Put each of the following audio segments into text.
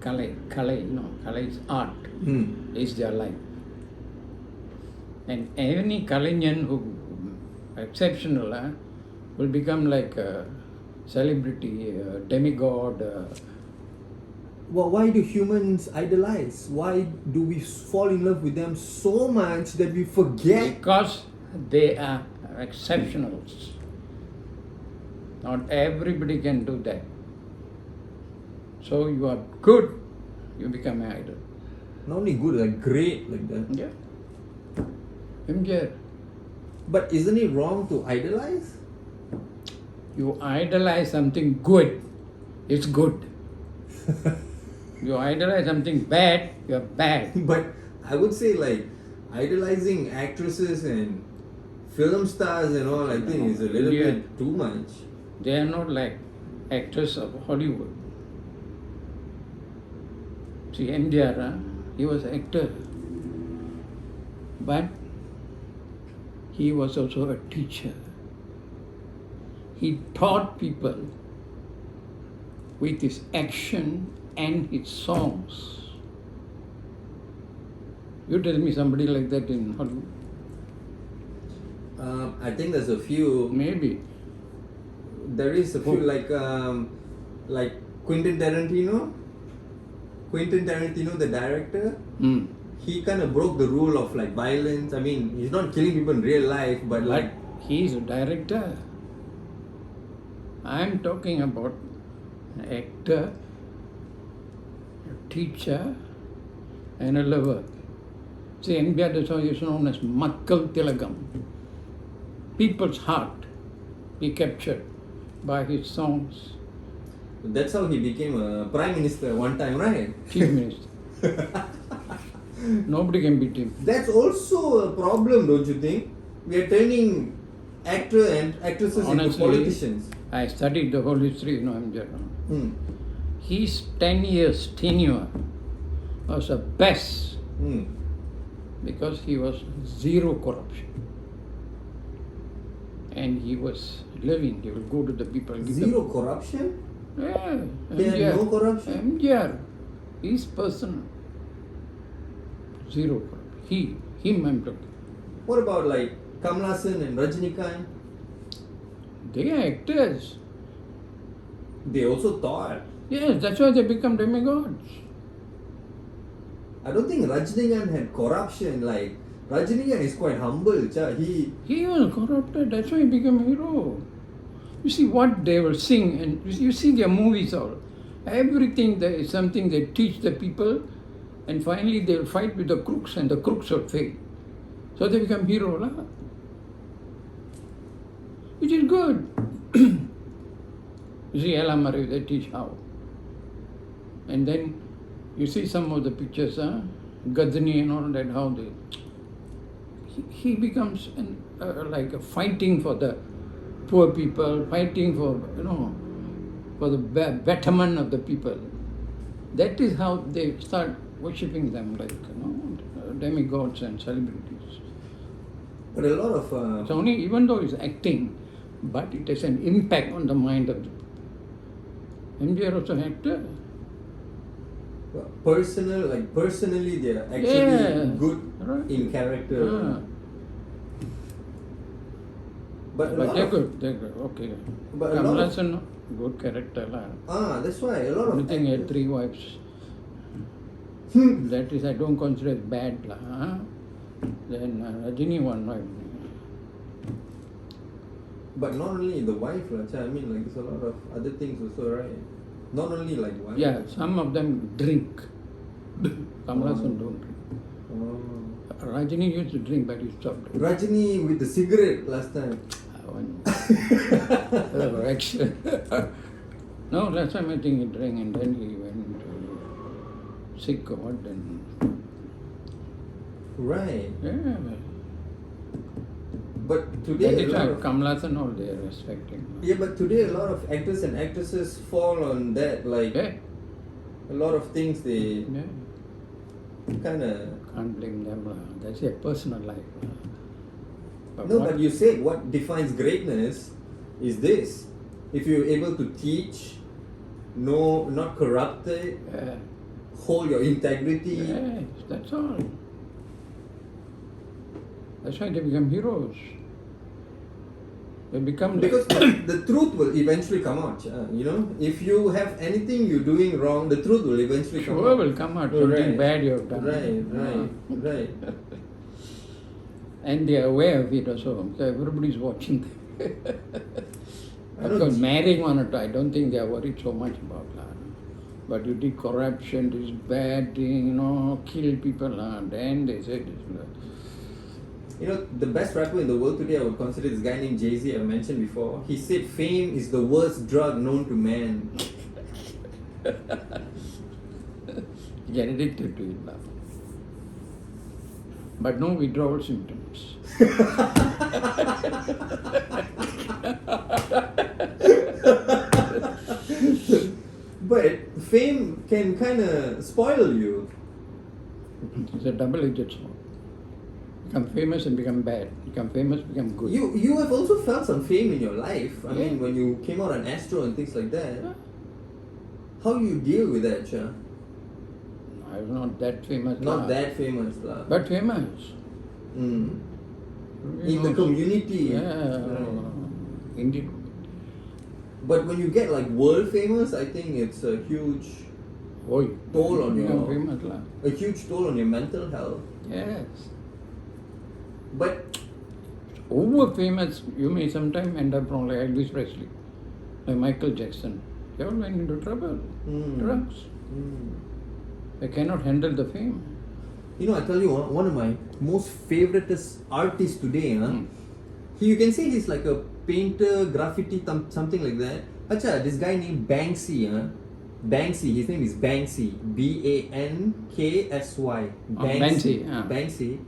Kalai is art, is their life. And any Kalinyan who exceptional will become like a celebrity, a demigod. Well, why do humans idolize? Why do we fall in love with them so much that we forget? Because they are exceptionals. Not everybody can do that. So you are good, you become an idol. Not only good, like great, like that. Yeah. MJ, But isn't it wrong to idolize? you idolize something good, it's good. You idolize something bad, you're bad. But I would say like idolizing actresses and film stars and all, I think is a little bit too much. They are not like actors of Hollywood. See, MJR, he was an actor. But he was also a teacher. He taught people with his action and his songs. You tell me somebody like that in Hollywood? I think there's a few. Maybe. There is a few like Quentin Tarantino. Quentin Tarantino, the director, he kind of broke the rule of like violence. I mean, he's not killing people in real life, but like he's a director. I'm talking about an actor, a teacher, and a lover. See, NBR is known as Makkal Tilagam. People's heart be captured by his songs. That's how he became a prime minister one time, right? Chief minister. Nobody can beat him. That's also a problem, don't you think? We are turning actor and actresses into politicians. I studied the whole history, MJ. His 10 years tenure was the best because he was zero corruption. And he was living, he will go to the people. Zero corruption? Yeah. There no corruption? MJR, his personal. Zero corruption. Him I'm talking. What about like Kamal Haasan and Rajinikanth? They are actors. They also thought. Yes, that's why they become demigods. I don't think Rajinikanth had corruption. Like Rajinikanth is quite humble. He was corrupted. That's why he became a hero. You see what they will sing, and you see their movies all. Everything there is something they teach the people, and finally they will fight with the crooks, and the crooks will fail. So they become hero, lah. Which is good. You see, Ella Murray, they teach how. And then you see some of the pictures, Ghazni and all that, how they. He becomes like a fighting for the poor people, fighting for, for the betterment of the people. That is how they start worshipping them like, demigods and celebrities. But a lot of... It's only, even though it's acting, but it has an impact on the mind of the people. MJR also an actor. Personally, they are actually good in character. But they're good, okay. But Kamal Haasan, good character. That's why a lot of... Everything had 3 wives. That is, I don't consider it bad. Then Rajini one wife. But not only the wife, I mean, like, there's a lot of other things also, right? Not only like wife. Yeah, some of them drink. Kamal Haasan don't drink. Rajini used to drink, but he stopped. Rajini with the cigarette last time. Action. No, last time I think he drank, and then he went sick or what, then. Right. Yeah. But today that is why Kamal Haasan all they are respecting. Yeah, but today a lot of actors and actresses fall on that, like a lot of things they kind of... Can't blame them. That's their personal life. But you said what defines greatness is this. If you're able to teach, not corrupted, hold your integrity. Yes, that's all. That's why they become heroes. They become Because the truth will eventually come out. You know, if you have anything you're doing wrong, the truth will eventually come sure out. will come out. Something bad you have done. Right. And they are aware of it also. Because everybody's watching. Of course, marrying one or two, I don't think they are worried so much about that. But you did corruption, this bad thing, kill people, then they say this. You know, the best rapper in the world today, I would consider this guy named Jay-Z, I mentioned before. He said fame is the worst drug known to man. Get addicted to it now. But no withdrawal symptoms. But fame can kind of spoil you. It's a double-edged sword. Become famous and become bad. Become famous, become good. You have also felt some fame in your life. I Yeah. mean, when you came out on Astro and things like that. How do you deal with that, Cha? I'm not that famous. Not that famous, lah. But famous. Mm. You In the know, community. Yeah. Right. Indeed. But when you get like world famous, I think it's a huge toll on become your famous, lah. a huge toll on your mental health. Yes. But Over famous, you may sometime end up wrong, like Elvis Presley, like Michael Jackson. They all went into trouble. Drugs. They cannot handle the fame. you know, I tell you, one of my most favoriteest artists today, you can say he's like a painter, graffiti, something like that. Acha, this guy named Banksy, Banksy, his name is Banksy, Banksy. Banksy, yeah. Banksy.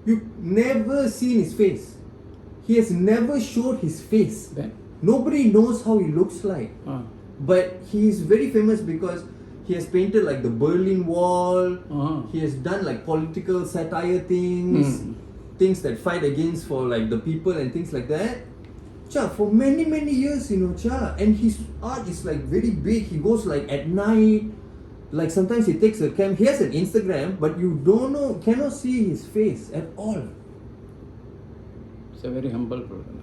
You've never seen his face. He has never showed his face. Then, Nobody knows how he looks like. But he is very famous because he has painted like the Berlin Wall. He has done like political satire things, things that fight against for like the people and things like that. Cha, for many years, Cha, and his art is like very big. He goes like at night, like sometimes he takes a cam. He has an Instagram, but you cannot see his face at all. it's a very humble person.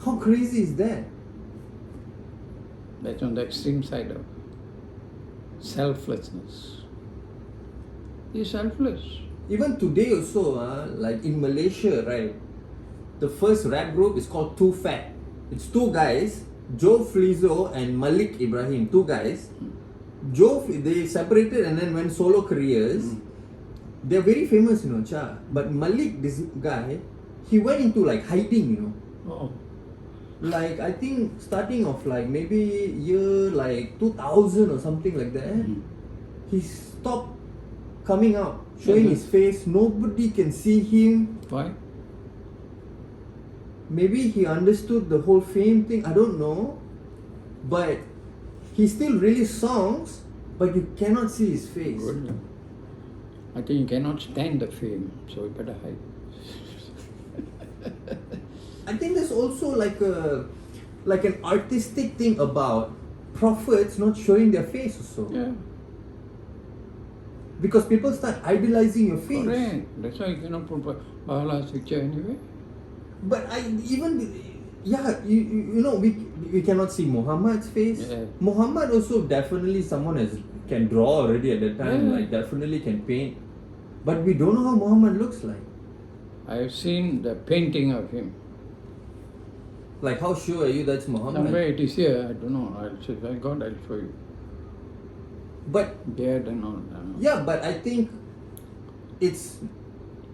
How crazy is that? That's on the extreme side of selflessness. He's selfless. Even today also, like in Malaysia, right? The first rap group is called Too Fat. It's two guys, Joe Flizzo and Malik Ibrahim, two guys. They separated and then went solo careers. They're very famous, Cha. But Malik, this guy, he went into like hiding, Oh. Like I think starting of like maybe year like 2000 or something like that. He stopped coming out, showing his face. Nobody can see him. Why? Maybe he understood the whole fame thing, I don't know. But he still released songs, but you cannot see his face. Good. I think you cannot stand the fame, so you better hide. I think there's also like an artistic thing about prophets not showing their face also. Yeah. Because people start idolizing your face. Correct. That's why you cannot put Bahala's picture anyway. But we cannot see Muhammad's face. Yeah. Muhammad also definitely someone can draw already at that time, Yeah. like definitely can paint. But we don't know how Muhammad looks like. I have seen the painting of him. Like how sure are you that's Muhammad? Somewhere it is here, I don't know. I'll say, by God, I'll show you. But Beard and all. yeah, but I think it's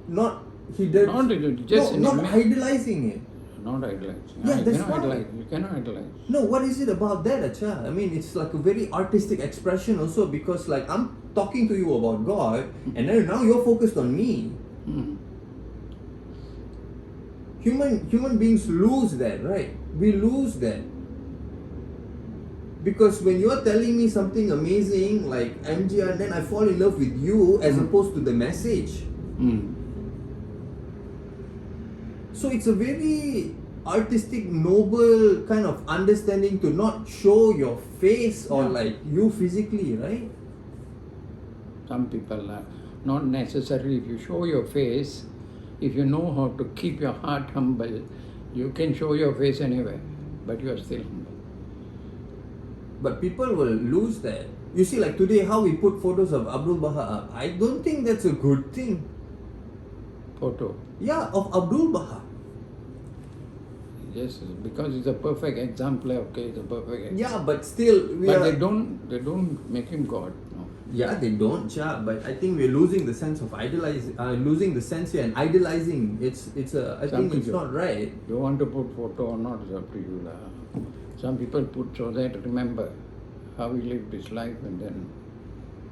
not he did Not just in not image. idolizing it. Not idolize. Yeah, you that's cannot why. idolize. You cannot idolize. No, what is it about that, Acha? I mean, it's like a very artistic expression also because like I'm talking to you about God and then now you're focused on me. Human beings lose that, right? We lose that. Because when you're telling me something amazing like MGR, then I fall in love with you as opposed to the message. So it's a very artistic, noble kind of understanding to not show your face or like you physically, right? Some people are not necessarily, if you show your face, if you know how to keep your heart humble, you can show your face anywhere, but you are still humble. But people will lose that. You see, like today, how we put photos of Abdul Baha up. I don't think that's a good thing. Photo. Yeah, of Abdul Baha. Yes, because it's a perfect exemplar. Okay, it's a perfect exemplar. Yeah, but still, they don't make him God. No. Yeah, they don't, but I think we're losing the sense of losing the sense here and idolizing. I think it's not right. You want to put photo or not, it's up to you. Some people put so that remember how he lived his life and then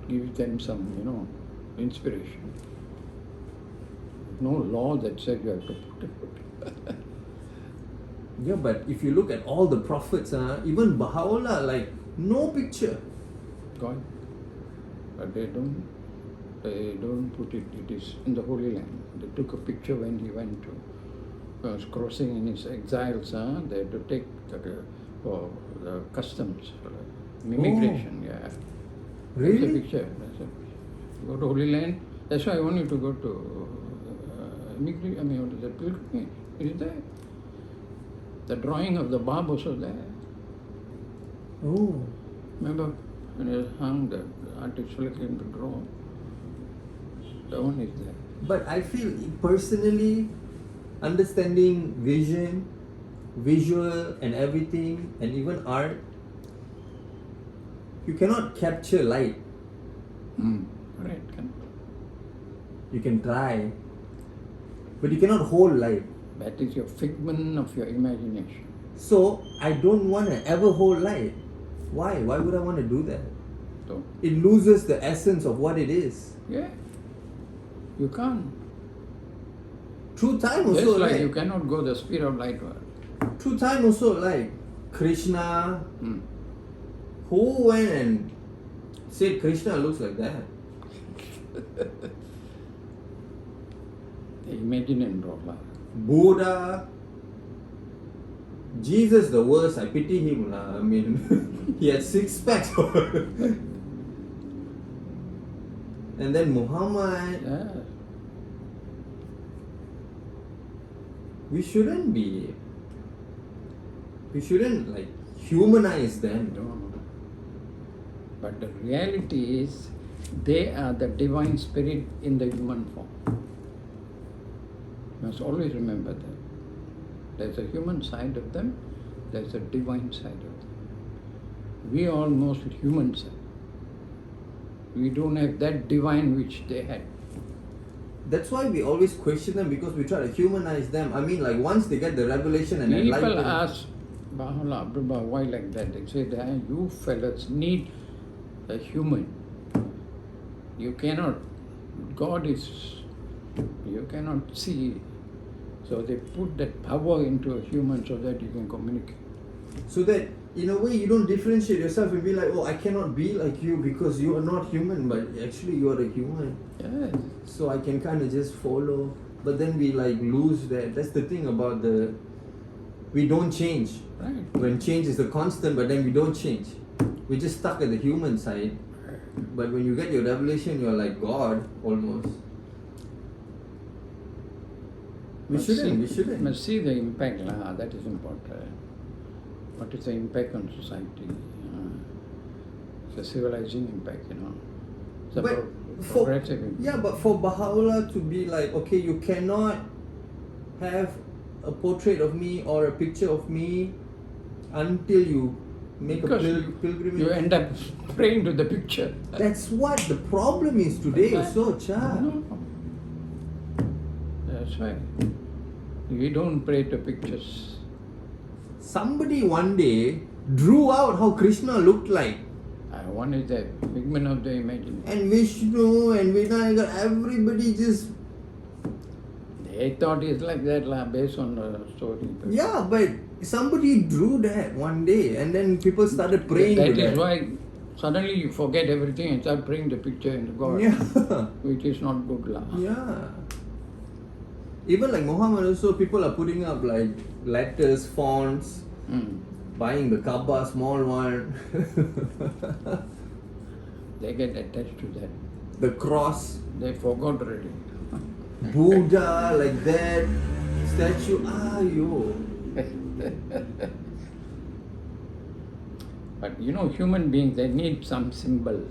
give them some, inspiration. No law that says you have to put a photo. Yeah, but if you look at all the prophets, even Baha'u'llah, like no picture. God. But they don't put it. It is in the Holy Land. They took a picture when he went to was crossing in his exiles. They had to take for the customs, immigration. Yeah. Really? That's a picture. Go to Holy Land. That's why I want you to go to immigration. What is that? Pilgrimage. It is there. The drawing of the Bab also there. Oh. Remember when it hung, the artist came to draw. The one is there. But I feel personally, understanding vision, visual and everything, and even art, you cannot capture light. Right. You can try, but you cannot hold light. That is your figment of your imagination. So I don't want to ever hold light. Why? Why would I want to do that? So, it loses the essence of what it is. yeah. You can't. Through time Just also, like right? you cannot go the speed of light world. Through time also, like Krishna, who went and said Krishna looks like that? They imagine and draw. Buddha, Jesus the worst, I pity him. I mean, he had 6 packs. And then Muhammad. Yeah. We shouldn't like humanize them. No. But the reality is, they are the divine spirit in the human form. You must always remember that. There's a human side of them, there's a divine side of them. We are almost human side. We don't have that divine which they had. That's why we always question them, because we try to humanize them. I mean, like once they get the revelation and People enlightenment. ask Baha'u'llah, Abdul Baha, why like that? They say that you fellas need a human. You cannot, God is, you cannot see. So they put that power into a human so that you can communicate. So that in a way you don't differentiate yourself and be like, oh, I cannot be like you because you are not human, but actually you are a human. Yes. So I can kind of just follow. But then we like lose that. That's the thing about we don't change. Right. When change is the constant, but then we don't change. We're just stuck at the human side. But when you get your revelation, you're like God almost. We shouldn't. Must see the impact, that is important. What is the impact on society? It's a civilizing impact, It's a progressive impact. Yeah, but for Baha'u'llah to be like, okay, you cannot have a portrait of me or a picture of me until you make Because a pilgrimage. You end up praying to the picture. That's what the problem is today. So, No. That's right. We don't pray to pictures. somebody one day drew out how Krishna looked like. One is the figment of the imagination. And Vishnu and Vinayagar, everybody just... They thought it's like that based on the story. Yeah, but somebody drew that one day and then people started praying to That that. is why suddenly you forget everything and start praying the picture into God. Yeah. Which is not good. Yeah. Even like Muhammad also, people are putting up like letters, fonts, buying the Kaaba, small one. They get attached to that. The cross, They forgot already. Buddha, like that, statue, yo. But human beings, they need some symbol.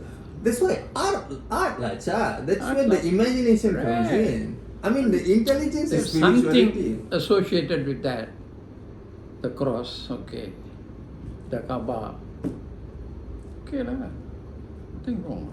That's why art lah, cha. That's Art where lah. the imagination comes Right. in. I mean, the intelligence is There's spirituality. something associated with that. The cross, okay. The Kaaba. Okay, lah. Nothing wrong.